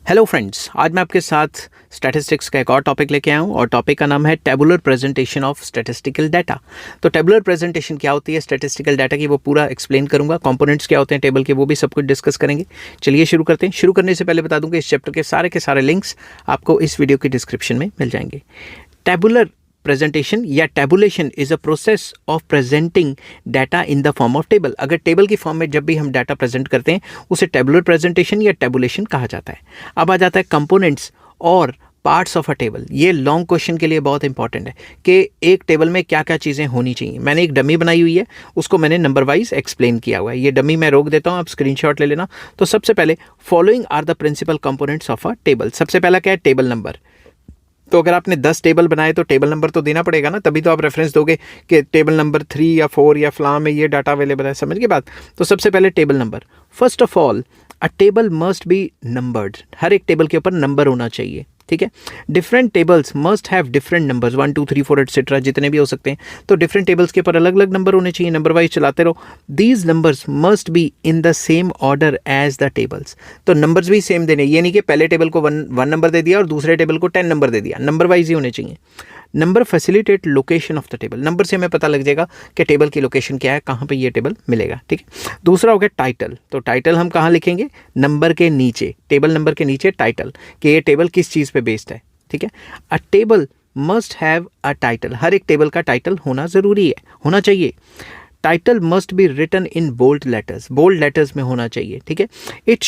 Hello friends, आज मैं आपके साथ स्टैटिस्टिक्स का एक और टॉपिक लेके आया हूँ और टॉपिक का नाम है tabular presentation of statistical data. तो टेबुलर प्रेजेंटेशन क्या होती है स्टैटिस्टिकल डाटा की, वो पूरा एक्सप्लेन करूंगा। कंपोनेंट्स क्या होते हैं टेबल के, वो भी सब कुछ डिस्कस करेंगे। चलिए शुरू करते हैं। शुरू करने से पहले बता दूं कि इस चैप्टर के सारे लिंक्स आपको इस वीडियो की डिस्क्रिप्शन में मिल जाएंगे। टेबुलर प्रेजेंटेशन या tabulation is a process of presenting data in the form of table. अगर टेबल की फॉर्म में जब भी हम डाटा प्रेजेंट करते हैं उसे टेबुलर प्रेजेंटेशन या टेबुलेशन कहा जाता है। अब आ जाता है कंपोनेंट्स और पार्ट्स ऑफ अ टेबल। ये लॉन्ग क्वेश्चन के लिए बहुत इंपॉर्टेंट है कि एक टेबल में क्या क्या चीज़ें होनी चाहिए। मैंने एक डमी बनाई हुई है, उसको मैंने नंबर वाइज एक्सप्लेन किया हुआ है। ये डमी मैं रोक देता हूँ, आप स्क्रीनशॉट ले लेना। तो सबसे पहले following are the principal components of a table. सबसे पहला क्या है, टेबल नंबर। तो अगर आपने 10 टेबल बनाए तो टेबल नंबर तो देना पड़ेगा ना, तभी तो आप रेफरेंस दोगे कि टेबल नंबर 3 या 4 या फलां में ये डाटा अवेलेबल है। समझ के बात। तो सबसे पहले table number. First of all a table must be numbered. हर एक टेबल के ऊपर नंबर होना चाहिए, ठीक है। Different tables must have different numbers, 1 2 3 4 etcetera, जितने भी हो सकते हैं। तो डिफरेंट टेबल्स के ऊपर अलग अलग नंबर होने चाहिए, नंबर वाइज चलाते रहो। These numbers must be in the same order as the tables. तो नंबर्स भी सेम देने, ये नहीं कि पहले टेबल को वन नंबर दे दिया और दूसरे टेबल को 10 नंबर दे दिया, नंबर वाइज ही होने चाहिए। Number facilitate location of the table. Number से हमें पता लग जाएगा कि टेबल की लोकेशन क्या है, कहाँ पे ये टेबल मिलेगा, ठीक है। दूसरा हो गया टाइटल। तो टाइटल हम कहाँ लिखेंगे, नंबर के नीचे, टेबल नंबर के नीचे टाइटल, कि ये टेबल किस चीज़ पे बेस्ड है, ठीक है। A table must have a title. हर एक टेबल का टाइटल होना ज़रूरी है, होना चाहिए। Title must be written in bold letters, bold letters में होना चाहिए, ठीक है। इट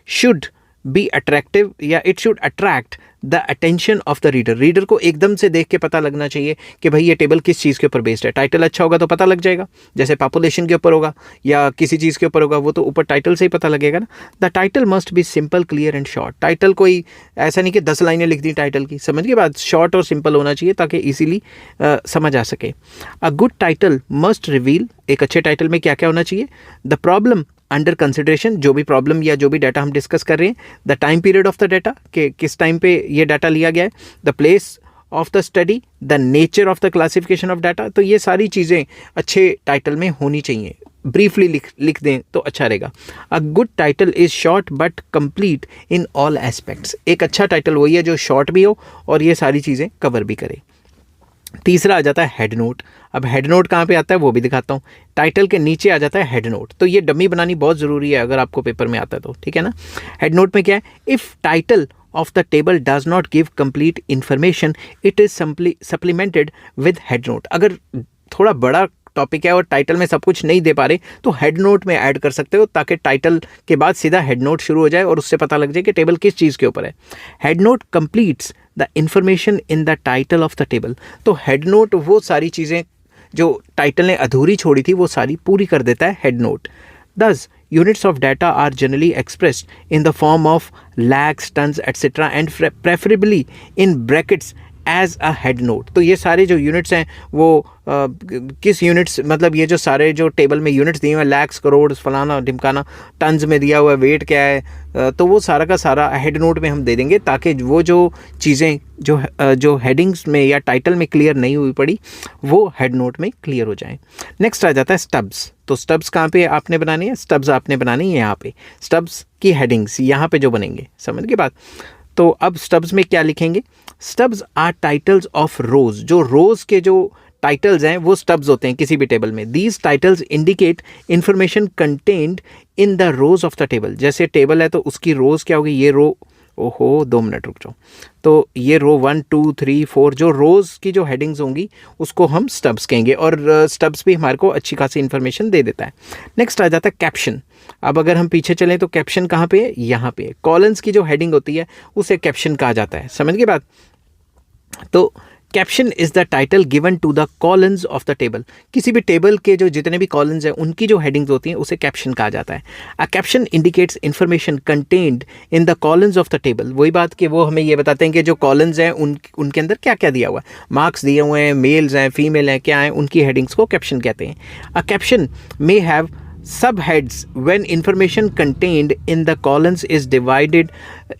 शुड बी अट्रैक्टिव या it should attract the attention of the reader. Reader को एकदम से देख के पता लगना चाहिए कि भाई ये टेबल किस चीज़ के ऊपर बेस्ड है। टाइटल अच्छा होगा तो पता लग जाएगा, जैसे पॉपुलेशन के ऊपर होगा या किसी चीज़ के ऊपर होगा, वो तो ऊपर टाइटल से ही पता लगेगा ना। The title must B simple, clear and short. Title कोई ऐसा नहीं कि 10 लाइनें लिख दी टाइटल की, समझ के बाद। शॉर्ट और सिंपल होना चाहिए ताकि ईजिली समझ आ सके। A good title must reveal. एक अच्छे टाइटल में क्या क्या होना चाहिए, द प्रॉब्लम अंडर कंसिडरेशन, जो भी प्रॉब्लम या जो भी डाटा हम डिस्कस कर रहे हैं। The time period of the data, कि किस टाइम पे ये डाटा लिया गया है। The place of the study, the nature of the classification of data. तो ये सारी चीज़ें अच्छे टाइटल में होनी चाहिए। ब्रीफली लिख दें तो अच्छा रहेगा। A good title is short but complete in all aspects. एक अच्छा टाइटल वही है जो शॉर्ट भी हो और ये सारी चीज़ें कवर भी करे। तीसरा आ जाता है हेड नोट। अब हेड नोट कहाँ पे आता है वो भी दिखाता हूँ। टाइटल के नीचे आ जाता है हेड नोट। तो ये डमी बनानी बहुत ज़रूरी है अगर आपको पेपर में आता है तो, ठीक है ना। हेड नोट में क्या है, if title of the table does not give complete information it is supplemented with head note. अगर थोड़ा बड़ा टॉपिक है और टाइटल में सब कुछ नहीं दे पा रहे तो हेड नोट में ऐड कर सकते हो, ताकि टाइटल के बाद सीधा हेड नोट शुरू हो जाए और उससे पता लग जाए कि टेबल किस चीज़ के ऊपर है। Head note completes the information in the title of the table. तो हेड नोट वो सारी चीज़ें जो टाइटल ने अधूरी छोड़ी थी वो सारी पूरी कर देता है head note. Thus, units of data are generally expressed in the form of lakhs, tons, etc. and preferably in brackets as a head note. तो ये सारे जो यूनिट्स हैं वो किस यूनिट्स, मतलब ये जो सारे जो टेबल में यूनिट्स दिए हुए हैं, लैक्स, करोड़, फलाना ढिमकाना, टन्स में दिया हुआ है, वेट क्या है, तो वो सारा का सारा हेड नोट में हम दे देंगे, ताकि वो जो चीज़ें जो हेडिंग्स में या टाइटल में क्लियर नहीं हुई पड़ी वो हेड नोट में क्लियर हो जाएं। नेक्स्ट आ जाता है स्टब्स। तो स्टब्स कहाँ पे आपने बनाने हैं, स्टब्स आपने बनाने हैं यहाँ पे। स्टब्स की हेडिंग्स यहाँ पे जो बनेंगे, समझ के बात। तो अब स्टब्स में क्या लिखेंगे, stubs are titles of rows. जो रोज के जो टाइटल्स हैं वो स्टब्स होते हैं किसी भी टेबल में। These titles indicate information contained in the rose of the table. जैसे टेबल है तो उसकी रोज क्या होगी, ये रो, ओहो 2 मिनट रुक जाओ। तो ये रो 1 2 3 4 जो रोज़ की जो हेडिंग्स होंगी उसको हम स्टब्स कहेंगे, और स्टब्स भी हमारे को अच्छी खासी इन्फॉर्मेशन दे देता है। नेक्स्ट आ जाता है कैप्शन। अब अगर हम पीछे चलें तो कैप्शन कहाँ पे है, यहाँ पे। कॉलम्स की जो हेडिंग होती है उसे कैप्शन कहा जाता है, समझ गए बात। तो caption is the title given to the columns of the table. किसी भी टेबल के जो जितने भी कॉलम्स हैं उनकी जो हेडिंग्स होती हैं उसे कैप्शन कहा जाता है। अ caption indicates information contained in the columns of the table. वही बात कि वो हमें ये बताते हैं कि जो कॉलम्स हैं उनके अंदर क्या क्या दिया हुआ है, मार्क्स दिए हुए हैं, मेल्स हैं, फीमेल हैं, क्या हैं, उनकी हेडिंग्स को कैप्शन कहते हैं। अ caption may have subheads when information contained in the columns is divided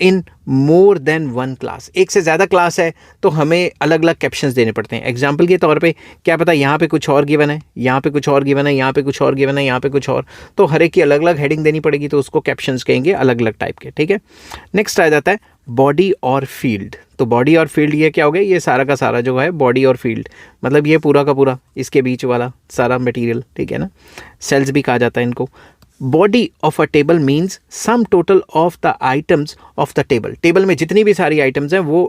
in more than one class, एक से ज़्यादा क्लास है तो हमें अलग अलग कैप्शंस देने पड़ते हैं। एग्जाम्पल के तौर पे क्या पता यहाँ पे कुछ और गिवन है, यहाँ पे कुछ और गिवन है, यहाँ पे कुछ और गिवन है, यहाँ पे कुछ और, तो हर एक की अलग अलग हेडिंग देनी पड़ेगी, तो उसको कैप्शंस कहेंगे अलग अलग टाइप के, ठीक है। नेक्स्ट आ जाता है बॉडी और फील्ड। तो बॉडी और फील्ड ये क्या हो गया, ये सारा का सारा जो है बॉडी और फील्ड, मतलब ये पूरा का पूरा इसके बीच वाला सारा मटेरियल, ठीक है ना। सेल्स भी कहा जाता है इनको। Body of a table means sum total of the items of the table. Table में जितनी भी सारी आइटम्स हैं वो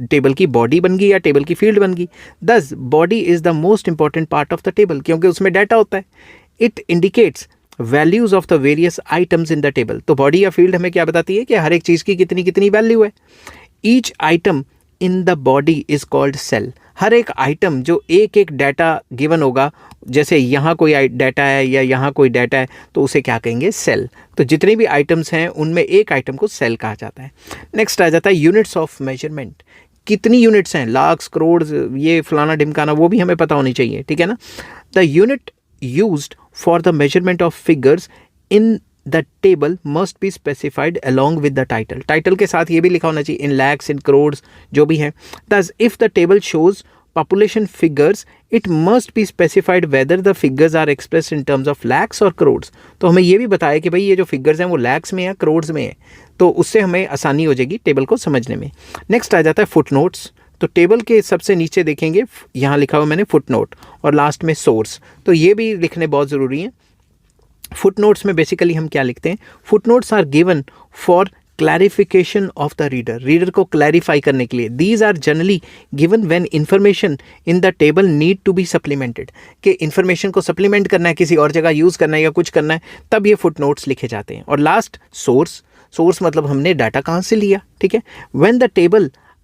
टेबल की बॉडी बन गई या टेबल की फील्ड बन गई। दस body is the most important part of the table, क्योंकि उसमें डाटा होता है। It indicates values of the various items in the table. तो बॉडी या फील्ड हमें क्या बताती है कि हर एक चीज़ की कितनी कितनी वैल्यू है। Each item in the body is called cell. हर एक आइटम जो एक एक डाटा गिवन होगा, जैसे यहाँ कोई डाटा है या यहाँ कोई डाटा है, तो उसे क्या कहेंगे, सेल। तो जितने भी आइटम्स हैं उनमें एक आइटम को सेल कहा जाता है। नेक्स्ट आ जाता है यूनिट्स ऑफ मेजरमेंट। कितनी यूनिट्स हैं, लाख, करोड़, ये फलाना ढिमकाना, वो भी हमें पता होनी चाहिए, ठीक है ना। The unit used for the measurement of figures in the table must be specified along with the title. Title के साथ ये भी लिखा होना चाहिए, इन लैक्स, इन करोड़, जो भी है। दस if the table shows population figures, it must be specified whether the figures are expressed in terms of lakhs or crores। तो हमें ये भी बताया कि भाई ये जो फिगर्स हैं वो लैक्स में या करोड्स में है, तो उससे हमें आसानी हो जाएगी टेबल को समझने में। नेक्स्ट आ जाता है फुटनोट्स। तो टेबल के सबसे नीचे देखेंगे, यहाँ लिखा हुआ मैंने फुटनोट, और लास्ट में सोर्स, तो ये भी लिखने बहुत ज़रूरी है। फुटनोट्स में बेसिकली हम क्या लिखते हैं, footnotes are given for clarification of the reader, reader को क्लैरिफाई करने के लिए। These are generally given when information in the table need to be supplemented, कि इन्फॉर्मेशन को सप्लीमेंट करना है, किसी और जगह यूज़ करना है या कुछ करना है, तब ये फुटनोट्स लिखे जाते हैं। और लास्ट सोर्स, सोर्स मतलब हमने डाटा कहाँ से लिया, ठीक है।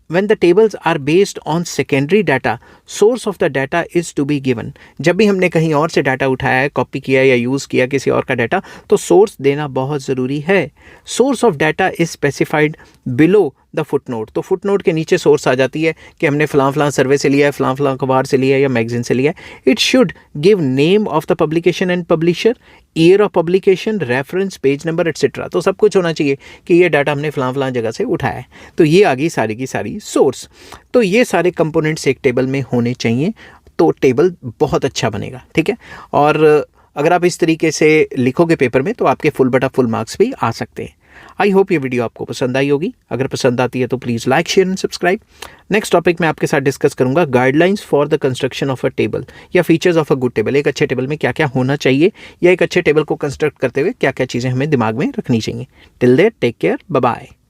when the tables are based on secondary data, source of the data is to be given। जब भी हमने कहीं और से डाटा उठाया है, कॉपी किया या यूज़ किया किसी और का डाटा, तो सोर्स देना बहुत ज़रूरी है। Source of data is specified below the footnote. तो फुटनोट के नीचे सोर्स आ जाती है कि हमने फलां सर्वे से लिया है, फलां अखबार से लिया है या मैगजीन से लिया है। It should give name of the publication and publisher, year of publication, reference, page number etcetera. तो सब कुछ होना चाहिए कि ये डाटा हमने फलां जगह से उठाया है। तो ये आ गई सारी की सारी सोर्स। तो ये सारे कंपोनेंट्स एक टेबल में होने चाहिए, तो टेबल बहुत अच्छा बनेगा, ठीक है। और अगर आप इस तरीके से लिखोगे पेपर में तो आपके फुल बटा फुल मार्क्स भी आ सकते हैं। आई होप ये वीडियो आपको पसंद आई होगी। अगर पसंद आती है तो please like, share and subscribe. Next topic मैं आपके साथ डिस्कस करूंगा guidelines for the construction of a table, या features of a good table. एक अच्छे टेबल में क्या क्या होना चाहिए, या एक अच्छे टेबल को कंस्ट्रक्ट करते हुए क्या क्या चीज़ें हमें दिमाग में रखनी चाहिए। Till there take care, bye bye.